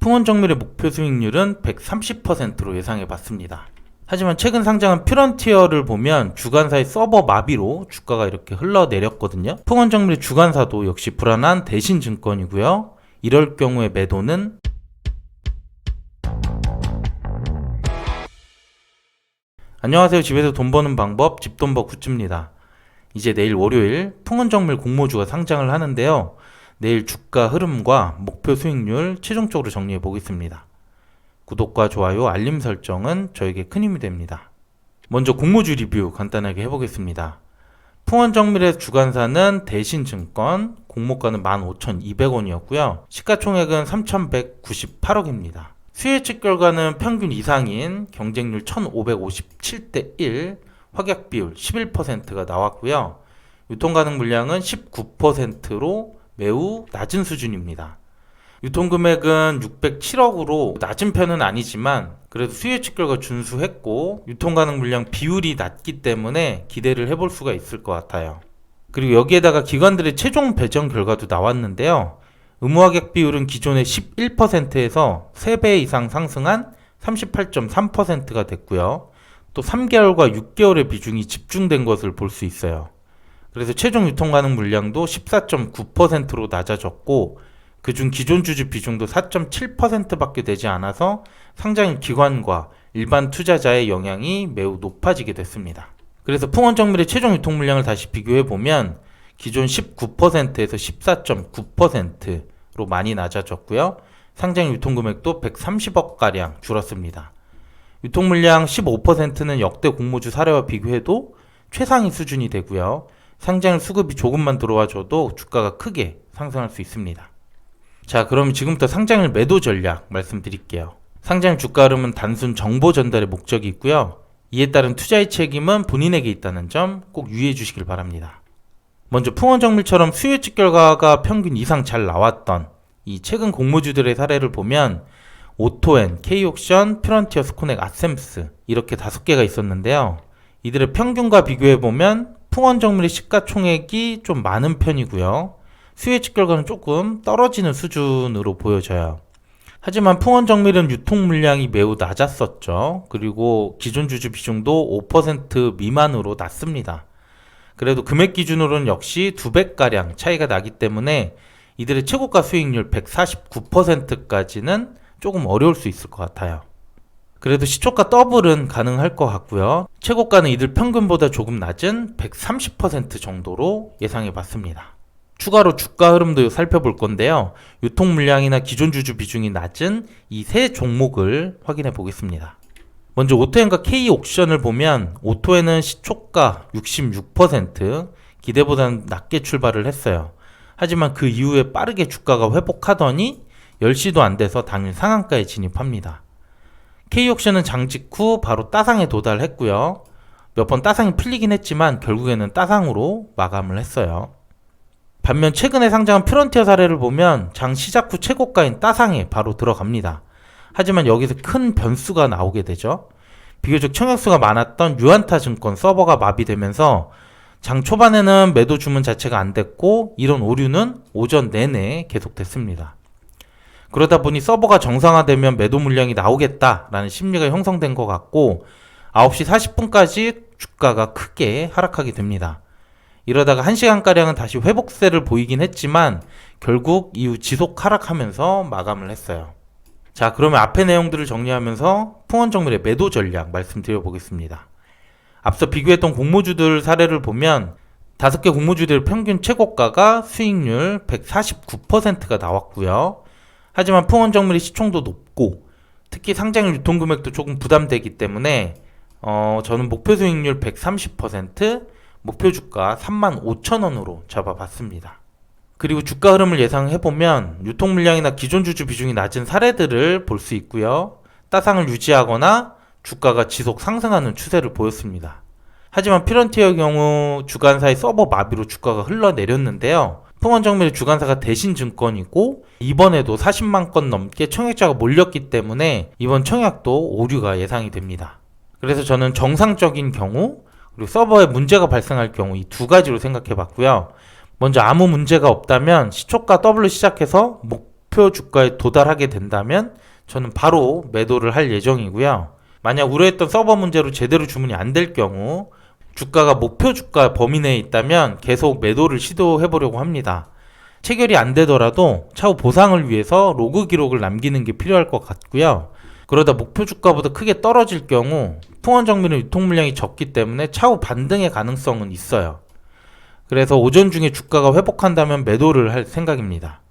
풍원정밀의 목표 수익률은 130%로 예상해봤습니다. 하지만 최근 상장한 퓨런티어를 보면 주간사의 서버 마비로 주가가 이렇게 흘러내렸거든요. 풍원정밀의 주간사도 역시 불안한 대신증권이고요. 이럴 경우에 매도는 안녕하세요. 집에서 돈 버는 방법 집돈버 굿즈입니다. 이제 내일 월요일 풍원정밀 공모주가 상장을 하는데요. 내일 주가 흐름과 목표 수익률 최종적으로 정리해 보겠습니다. 구독과 좋아요, 알림 설정은 저에게 큰 힘이 됩니다. 먼저 공모주 리뷰 간단하게 해보겠습니다. 풍원정밀의 주간사는 대신증권, 공모가는 15,200원이었고요. 시가총액은 3,198억입니다. 수혜측 결과는 평균 이상인 경쟁률 1,557대 1, 확약비율 11%가 나왔고요. 유통가능 물량은 19%로 매우 낮은 수준입니다. 유통금액은 607억으로 낮은 편은 아니지만 그래도 수혜측 결과 준수했고 유통가능 물량 비율이 낮기 때문에 기대를 해볼 수가 있을 것 같아요. 그리고 여기에다가 기관들의 최종 배정 결과도 나왔는데요. 의무확약 비율은 기존의 11%에서 3배 이상 상승한 38.3%가 됐고요. 또 3개월과 6개월의 비중이 집중된 것을 볼 수 있어요. 그래서 최종 유통가능 물량도 14.9%로 낮아졌고 그중 기존 주주 비중도 4.7%밖에 되지 않아서 상장인 기관과 일반 투자자의 영향이 매우 높아지게 됐습니다. 그래서 풍원정밀의 최종 유통 물량을 다시 비교해보면 기존 19%에서 14.9%로 많이 낮아졌고요. 상장 유통금액도 130억가량 줄었습니다. 유통물량 15%는 역대 공모주 사례와 비교해도 최상위 수준이 되고요. 상장 수급이 조금만 들어와줘도 주가가 크게 상승할 수 있습니다. 자, 그럼 지금부터 상장일 매도 전략 말씀드릴게요. 상장일 주가 흐름은 단순 정보 전달의 목적이 있고요. 이에 따른 투자의 책임은 본인에게 있다는 점 꼭 유의해 주시길 바랍니다. 먼저 풍원정밀처럼 수혜측 결과가 평균 이상 잘 나왔던 이 최근 공모주들의 사례를 보면 오토엔, K옥션, 퓨런티어, 스코넥, 아셈스 이렇게 5개가 있었는데요. 이들의 평균과 비교해보면 풍원정밀의 시가총액이 좀 많은 편이고요. 수혜측 결과는 조금 떨어지는 수준으로 보여져요. 하지만 풍원정밀은 유통 물량이 매우 낮았었죠. 그리고 기존 주주 비중도 5% 미만으로 낮습니다. 그래도 금액 기준으로는 역시 2배가량 차이가 나기 때문에 이들의 최고가 수익률 149%까지는 조금 어려울 수 있을 것 같아요. 그래도 시초가 더블은 가능할 것 같고요. 최고가는 이들 평균보다 조금 낮은 130% 정도로 예상해 봤습니다. 추가로 주가 흐름도 살펴볼 건데요. 유통 물량이나 기존 주주 비중이 낮은 이 세 종목을 확인해 보겠습니다. 먼저 오토엔과 K옥션을 보면 오토엔은 시초가 66%, 기대보다는 낮게 출발을 했어요. 하지만 그 이후에 빠르게 주가가 회복하더니 10시도 안 돼서 당일 상한가에 진입합니다. K옥션은 장직 후 바로 따상에 도달했고요. 몇 번 따상이 풀리긴 했지만 결국에는 따상으로 마감을 했어요. 반면 최근에 상장한 퓨런티어 사례를 보면 장 시작 후 최고가인 따상에 바로 들어갑니다. 하지만 여기서 큰 변수가 나오게 되죠. 비교적 청약수가 많았던 유안타증권 서버가 마비되면서 장 초반에는 매도 주문 자체가 안 됐고 이런 오류는 오전 내내 계속됐습니다. 그러다 보니 서버가 정상화되면 매도 물량이 나오겠다라는 심리가 형성된 것 같고 9시 40분까지 주가가 크게 하락하게 됩니다. 이러다가 1시간가량은 다시 회복세를 보이긴 했지만 결국 이후 지속 하락하면서 마감을 했어요. 자, 그러면 앞의 내용들을 정리하면서 풍원정밀의 매도 전략 말씀드려 보겠습니다. 앞서 비교했던 공모주들 사례를 보면 5개 공모주들 평균 최고가가 수익률 149%가 나왔고요. 하지만 풍원정밀의 시총도 높고 특히 상장일 유통금액도 조금 부담되기 때문에 저는 목표 수익률 130%, 목표 주가 35,000원으로 잡아봤습니다. 그리고 주가 흐름을 예상해보면 유통 물량이나 기존 주주 비중이 낮은 사례들을 볼 수 있고요. 따상을 유지하거나 주가가 지속 상승하는 추세를 보였습니다. 하지만 퓨런티어의 경우 주간사의 서버 마비로 주가가 흘러내렸는데요. 풍원정밀의 주간사가 대신증권이고 이번에도 40만 건 넘게 청약자가 몰렸기 때문에 이번 청약도 오류가 예상이 됩니다. 그래서 저는 정상적인 경우 그리고 서버에 문제가 발생할 경우 이 두 가지로 생각해 봤고요. 먼저 아무 문제가 없다면 시초가 더블로 시작해서 목표 목표 주가에 도달하게 된다면 저는 바로 매도를 할 예정이고요. 만약 우려했던 서버 문제로 제대로 주문이 안 될 경우 주가가 목표 주가 범위 내에 있다면 계속 매도를 시도해 보려고 합니다. 체결이 안 되더라도 차후 보상을 위해서 로그 기록을 남기는 게 필요할 것 같고요. 그러다 목표 주가보다 크게 떨어질 경우 풍원 정밀은 유통 물량이 적기 때문에 차후 반등의 가능성은 있어요. 그래서 오전 중에 주가가 회복한다면 매도를 할 생각입니다.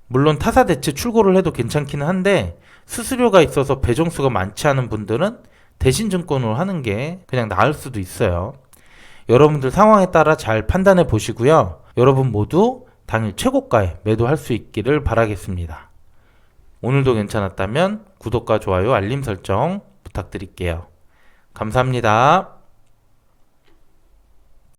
물론 타사 대체 출고를 해도 괜찮기는 한데 수수료가 있어서 배정수가 많지 않은 분들은 대신 증권으로 하는 게 그냥 나을 수도 있어요. 여러분들 상황에 따라 잘 판단해 보시고요. 여러분 모두 당일 최고가에 매도할 수 있기를 바라겠습니다. 오늘도 괜찮았다면 구독과 좋아요, 알림 설정 부탁드릴게요. 감사합니다.